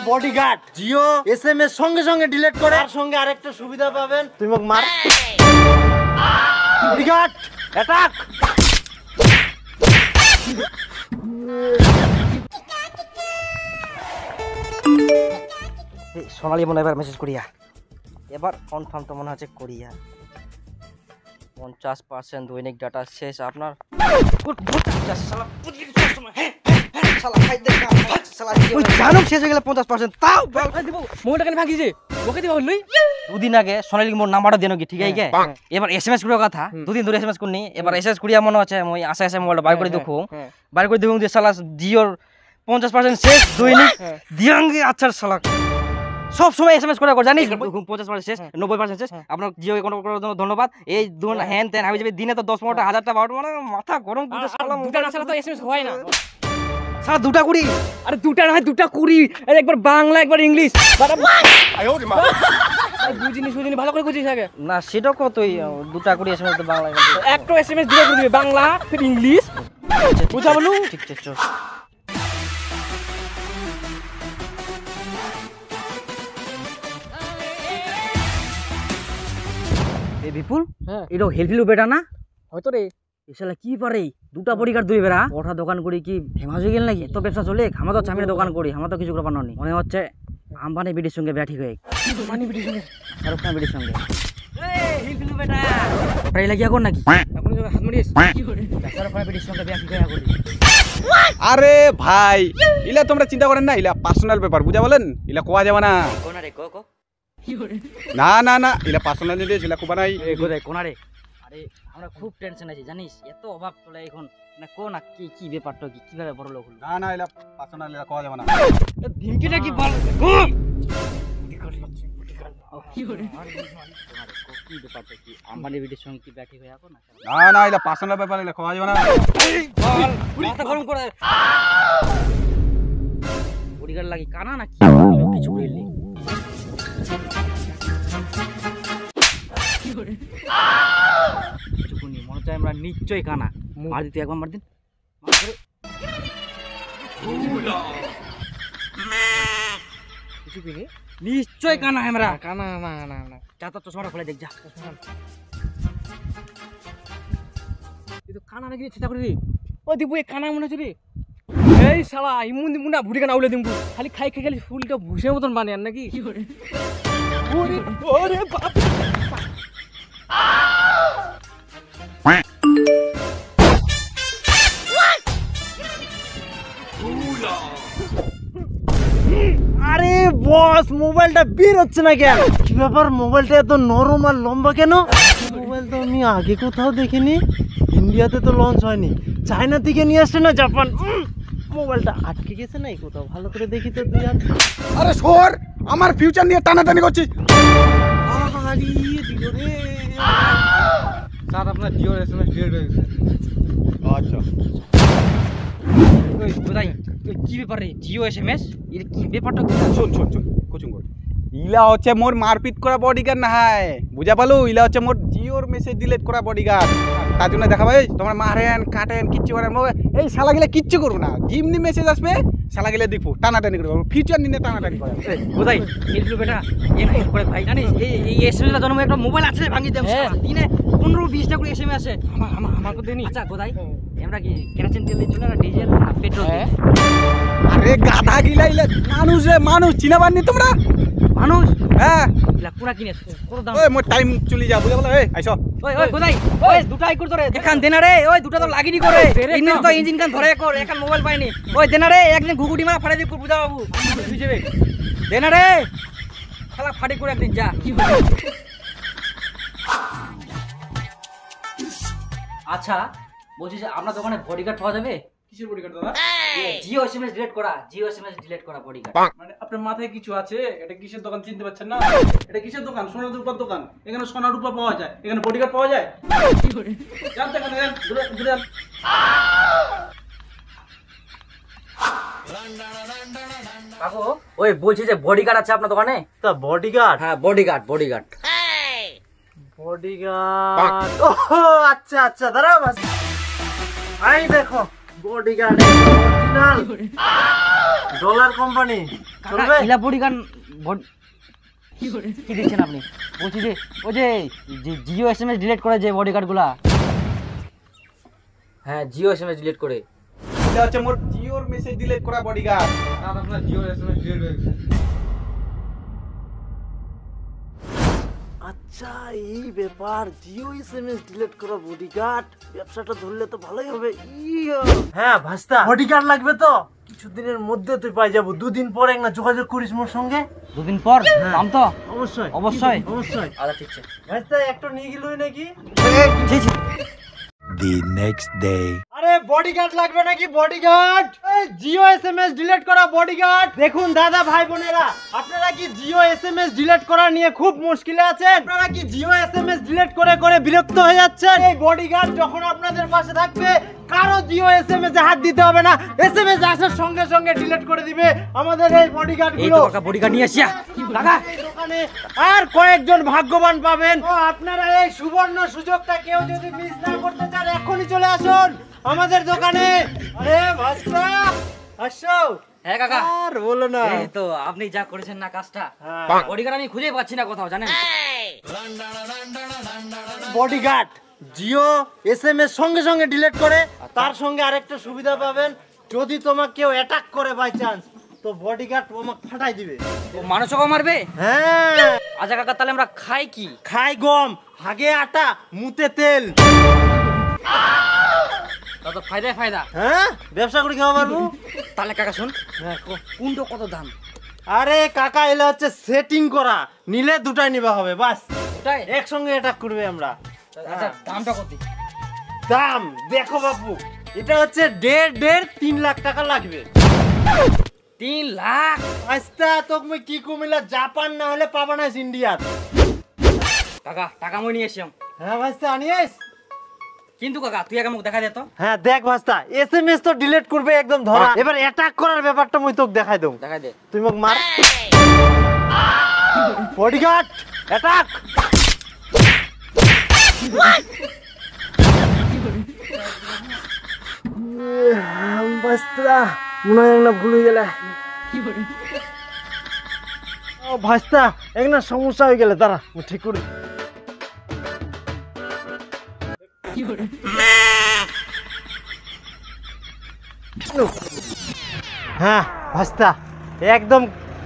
Bodyguard Jio SMS সঙ্গে সঙ্গে delete করে, আর সঙ্গে আরেকটা সুবিধা পাবেন, তুই মোক মার। Bodyguard attack. সোনালি মনে এবার মেসেজ করিয়া, এবার কনফার্ম তো মনে হচ্ছে করিয়া। 50% দৈনিক ডাটা শেষ আপনার। শেষ হয়ে গেলে 50%, তাও মোবাইলটা কেন ভাঙিছে? ওকে দিবা হলই দুদিন আগে সোনালির মোর নাম্বারটা দেন কি, ঠিক আছে? এবার এসএমএস করার কথা, দুদিন ধরে এসএমএস করনি, এবার এসএমএস করিয়া মনে হচ্ছে মই আশা আশা মোবাইলটা বাইর করে দেখো, বাইর করে দেখুন যে শালা জিওর 50% শেষ দৈনিক দিয়াঙ্গে। আচ্ছা শালা সব সময় এসএমএস করে জানিস 50% শেষ, 90% শেষ। আপনার জিও কন্টাক্ট করার জন্য ধন্যবাদ। এই দুন হ্যান তেন হবে যাবে, দিনে তো 10-15টা 1000টা 12টা, মানে মাথা গরম করে শালা। দুটা না শালা তো এসএমএস হয় না শালা, দুটা কুড়ি। আরে দুটা না হয় দুটা কুড়ি, একবার বাংলা একবার ইংলিশ। বুঝিনি সুজিনি ভালো করে বুঝিস আগে না, সেটা কতই দুটা কুড়ি এসএমএস তো বাংলা, একটা এসএমএস দুটো করে দিবে বাংলা ফির ইংলিশ, বুঝা বলু? ঠিক আছে চল। বিপুল, এটা হেলফিলু বেটা না হয়তো রে? এসালা কি পারে দুটা বডিগার্ড দুই বেড়া ওঠা দোকান করি কি ফেমাস হয়ে গেল নাকি? এত ব্যবসা চলে, আমার তো চামিনের দোকান করি, আমার তো কিছু করে পানো নি। মনে হচ্ছে আম্বানি বিডির সঙ্গে ব্যাঠি হয়ে, আম্বানি বিডির সঙ্গে, শাহরুখ খান বিডির সঙ্গে। হেলফিলু বেটা ওটাই লাগিয়া কর নাকি? এখন হাত মারিস শাহরুখ খান বিডির সঙ্গে ব্যাঠি হয়ে করি। আরে ভাই ইলা তোমরা চিন্তা করেন না, ইলা পার্সোনাল ব্যাপার, বুঝা বলেন? ইলা কোয়া যাবে না। কোনা রে কো না না না, ইলা পার্সোনাল জিনিস, ইলা কোবা নাই। কোনা রে, আরে আমরা খুব টেনশন আছি জানিস, এত অভাব চলে এখন না। কো না কি কি ব্যাপারটা, কি কিভাবে বড় লোক হলো? না না, ইলা পার্সোনাল, ইলা কোয়া যাবে না। ধিমকিটা কি বল কি করে? কি ব্যাপারটা কি আম্বানি বিডির সঙ্গে কি ব্যাঠি হয়ে এখন? না না, ইলা পার্সোনাল ব্যাপার, ইলা কোয়া যাবে না। মাথা গরম করে বডিগার্ড লাগি কানা না কি কিছু কইলি? চুকুনি মনে হচ্ছে আমরা নিশ্চয়ই কানা। মার দিতে একবার মার দিন, নিশ্চয় কানা আমরা কানা। না না না, যা তো চশমাটা খুলে দেখ, যা কানা নাকি চেষ্টা করি রে। ও দিবু এ কানা মনে হচ্ছে রে। এই শালা ইমুন মুন্ডা ভুড়ি কানা উলে দিমু, খালি খাই খাই খালি ফুলটা ভুষের মতন বানিয়ে নাকি? কি করে? ওরে ওরে বাপ! আরে বস, মোবাইলটা বের হচ্ছে না কেন? কি ব্যাপার, মোবাইলটা এত নরম আর লম্বা কেন? মোবাইল তো আমি আগে কোথাও দেখিনি, ইন্ডিয়াতে তো লঞ্চ হয়নি, চায়না থেকে নিয়ে আসছে না জাপান। মোবাইলটা আটকে গেছে না কোথাও, ভালো করে দেখি তো দুই হাত। আরে সর, আমার ফিউচার নিয়ে টানাটানি করছিস। আরে দিলো রে স্যার, আপনার জিও এসএমএস ডিলিট হয়ে গেছে। আচ্ছা ওই কোথায় কি ব্যাপার রে? জিও এসএমএস এর কি ব্যাপারটা? শোন শোন শোন, কোচিং কর। ইলা হচ্ছে মোর মারপিট করা বডিগার্ড না হয়, বুঝা পালো? ইলা হচ্ছে মোর জিওর মেসেজ ডিলিট করা বডিগার্ড। তার জন্য দেখা ভাই তোমরা মারেন কাটেন কিচ্ছু করেন, এই শালা গিলা কিচ্ছু করবো না। যেমনি মেসেজ আসবে শালা গিলা দেখবো টানাটানি করবো, ফিউচার নিয়ে টানাটানি করে। কোথায় হেল্প বেটা এ না করে ভাই জানিস এই এসএমএস এর জন্য একটা মোবাইল আছে ভাঙি দেব দিনে 15-20টা করে এসএমএস আসে। আমার তো দেনি। আচ্ছা কোথায় আমরা কি কেরোসিন তেল দিচ্ছ না ডিজেল না পেট্রোল? আরে গাধা গিলা ইলা মানুষ রে, মানুষ চিনাবাননি তোমরা? মানুষ হ্যাঁ, ইলা পুরা কিনেছ কত দাম? ওই মোর টাইম চলি যা, বুঝা বলো? এই আইছো। ওই ওই কোথায়? ওই দুটাই কর ধরে দেখান দেনা রে। ওই দুটা তো লাগিনি করে ইঞ্জিন তো ইঞ্জিন কান ধরে কর, এখন মোবাইল পাইনি। ওই দেনা রে, একদিন ঘুগুটি মারা ফাড়ে দি বুঝা বাবু বুঝবে দেনা রে, শালা ফাড়ি করে একদিন যা। আচ্ছা বলছি যে আপনার দোকানে বডিগার্ড পাওয়া যাবে? কিসের বডিগার্ড দাদা? জিও এসএমএস ডিলিট করা, জিও এসএমএস ডিলিট করা বডিগার্ড। মানে আপনার মাথায় কিছু আছে? এটা কিসের দোকান চিনতে পারছেন না? এটা কিসের দোকান? সোনা রূপার দোকান। এখানে সোনা রূপা পাওয়া যায়, এখানে বডিগার্ড পাওয়া যায়? কি করে জানতে কেন? দূরে যান। কাকু ওই বলছি যে বডিগার্ড আছে আপনার দোকানে? তা বডিগার্ড? হ্যাঁ বডিগার্ড বডিগার্ড বডিগার্ড, ও আচ্ছা আচ্ছা, দাঁড়াও বাস। এই দেখো বডিগার্ড অরিজিনাল। ডলার কোম্পানি চলবে? ইলা বডিগার্ড কি দিচ্ছেন আপনি? বলছি যে ওই যে জিও এসএমএস ডিলিট করে যে বডিগার্ড গুলা। হ্যাঁ, জিও এসএমএস ডিলিট করে। এটা হচ্ছে মোর জিওর মেসেজ ডিলিট করা বডিগার্ড। আপনার জিও এসএমএস ডিলিট হয়ে গেছে। আচ্ছা এই ব্যাপার, জিও এসএমএস ডিলিট করা বডিগার্ড, ব্যবসাটা ধরলে তো ভালোই হবে। হ্যাঁ ভাস্তা, বডিগার্ড লাগবে তো কিছুদিনের মধ্যে তুই পাই যাবো। 2 দিন পর একটা যোগাযোগ করিস মোর সঙ্গে। 2 দিন পর দাম তো অবশ্যই অবশ্যই অবশ্যই। আচ্ছা ঠিক আছে। ভাস্তা একটা নিয়ে গেলই নাকি? জি জি। The next day. আরে বডিগার্ড লাগবে নাকি? বডিগার্ড, জিও এসএমএস ডিলিট করা বডিগার্ড। দেখুন দাদা ভাই বোনেরা, আপনারা কি জিও এসএমএস ডিলিট করা নিয়ে খুব মুশকিলে আছেন? আপনারা কি জিও এসএমএস ডিলিট করে করে বিরক্ত হয়ে যাচ্ছেন? এই বডিগার্ড যখন আপনাদের পাশে থাকবে, কারো জিও এসএমএস এ হাত দিতে হবে না, এসএমএস আসার সঙ্গে সঙ্গে ডিলিট করে দিবে আমাদের এই বডিগার্ড এই গুলো। তো কাকা বডিগার্ড নিয়ে আসিয়া কাকা। এই দোকানে আর কয়েকজন ভাগ্যবান পাবেন। তো আপনারা এই সুবর্ণ সুযোগটা কেউ যদি মিস না করতে চান, এখনই চলে আসুন আমাদের দোকানে। আরে ভাস্তা আসো। হ্যাঁ কাকা। আর বলো না। এই তো আপনি যা করেছেন না কাজটা, হ্যাঁ। বডিগার্ড আমি খুঁজে পাচ্ছি না কোথাও, জানেন? বডিগার্ড জিও এসএমএস সঙ্গে সঙ্গে ডিলিট করে। তার সঙ্গে আরেকটা সুবিধা পাবেন, যদি তোমাকে কেউ অ্যাটাক করে বাই চান্স, তো বডিগার্ড তোমাকে ফাটাই দিবে। ও মানুষও মারবে? হ্যাঁ, আচ্ছা কাকা, তাহলে আমরা খাই কি? খাই গম, হাগে আটা, মুতে তেল। তত ফায়দায় ফায়দা। হ্যাঁ, ব্যবসা করে খাওয়া পারবো। তাহলে কাকা শুন, হ্যাঁ, কোনটা কত দাম? আরে কাকা, এলা হচ্ছে সেটিং করা, নিলে দুটাই নিবা হবে বাস, ওটাই? একসঙ্গে অ্যাটাক করবে আমরা। আচ্ছা দামটা কত? দাম দেখো বাবু, এটা হচ্ছে 1.5 লাখ টাকা লাগবে। 3 লাখ? আস্তা তুমি কি কুমিল্লা জাপান না হলে পাবা না ইন্ডিয়ার। কাকা টাকা মই নিয়ে এসেছিলাম। হ্যাঁ ভাস্তা আনিস। কিন্তু কাকা তুই আগে মুখ দেখা দে তো। হ্যাঁ দেখ ভাস্তা, এসএমএস তো ডিলিট করবে একদম ধরা। এবার অ্যাটাক করার ব্যাপারটা মুই তোকে দেখাই দেব। দেখা দে। তুই মোক মার। Bodyguard attack. ভাস্তা মনে হয় একটা ভুল হয়ে গেলে। ও ভাস্তা, একটা সমস্যা হয়ে গেলে, দাঁড়া আমি ঠিক করি। হ্যাঁ ভাস্তা, একদম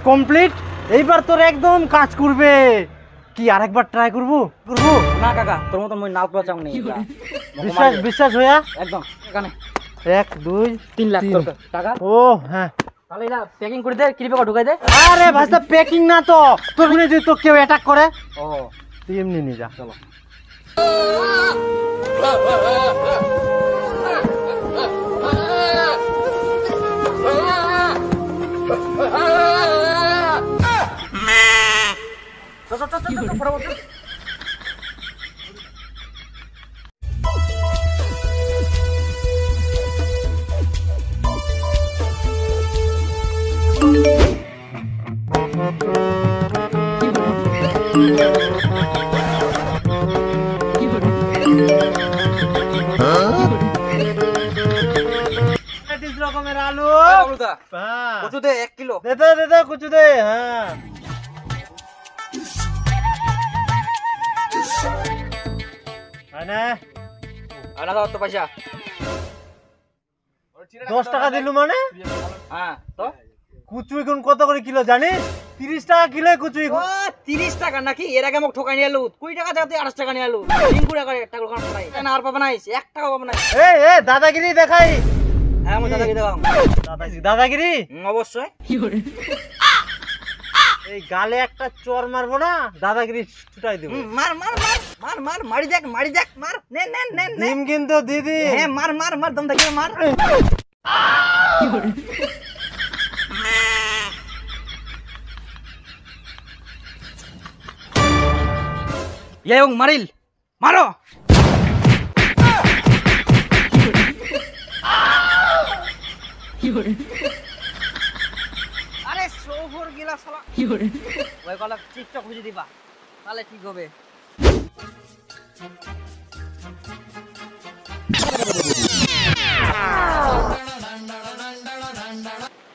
কমপ্লিট। এইবার তোর একদম কাজ করবে। কি আরেকবার ট্রাই করবো? না কাকা, তোর মতো মই নাল পোয়া চাও নেই। বিশ্বাস বিশ্বাস হইয়া একদম এখানে 1 2 3 লাখ 3 টাকা। ও হ্যাঁ, তাহলে এটা প্যাকিং করে দে, ক্লিপে ঢুকাই দে। আরে ভাস্তা প্যাকিং না তো, তোর মনে যদি তো কেউ অ্যাটাক করে, ও তুই এমনি নিয়ে যা। চলো। রকমের আলু। হ্যাঁ কত দে? 1 কিলো দে দে দে দে কুচু দে। হ্যাঁ আনে আনা দাও তো পয়সা। 10 টাকা দিলু মানে? হ্যাঁ তো কুচু এখন কত করে কিলো জানিস? 30 টাকা কিলো কুচু ও এখন। 30 টাকা নাকি? এর আগে মোক ঠকাই নিয়ে আলু 20 টাকা যাতে 28 টাকা নিয়ে আলু 3 টাকা একটা দোকান পড়াই না, আর পাবে না 1 টাকা পাবে না। এই এ দাদাগিরি দেখাই। হ্যাঁ আমি দাদাকে দেখাও। দাদাগিরি অবশ্যই। এই গালে একটা চর মারবো না, দাদাগিরি ছুটাই দেবো। মার মার মার মার মার মারি দেখ মার নে নে নে নে। নিম কিন্তু দিদি। হ্যাঁ মার মার মার দম থেকে মার। ইয়ং মারিল মারো। আরে সোফর গিলা শালা ওই গলা চিপটা খুঁজে দিবা, তাহলে ঠিক হবে।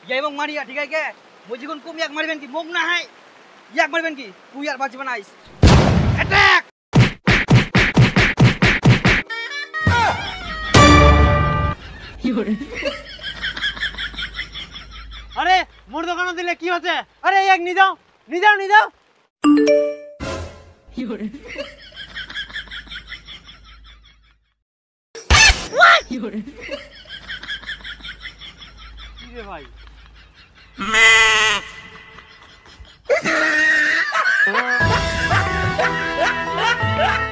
ইয়াই মোক মারিয়া ঠিক আছে মই যখন কম ইয়াক মারবেন কি মোক না হাই ইয়াক মারবেন কি তুই আর বাঁচবে না আইস অ্যাটাক আরে মোর দোকানে দিলে কি হচ্ছে আরে এক নি যাও নি যাও নি যাও কি রে ভাই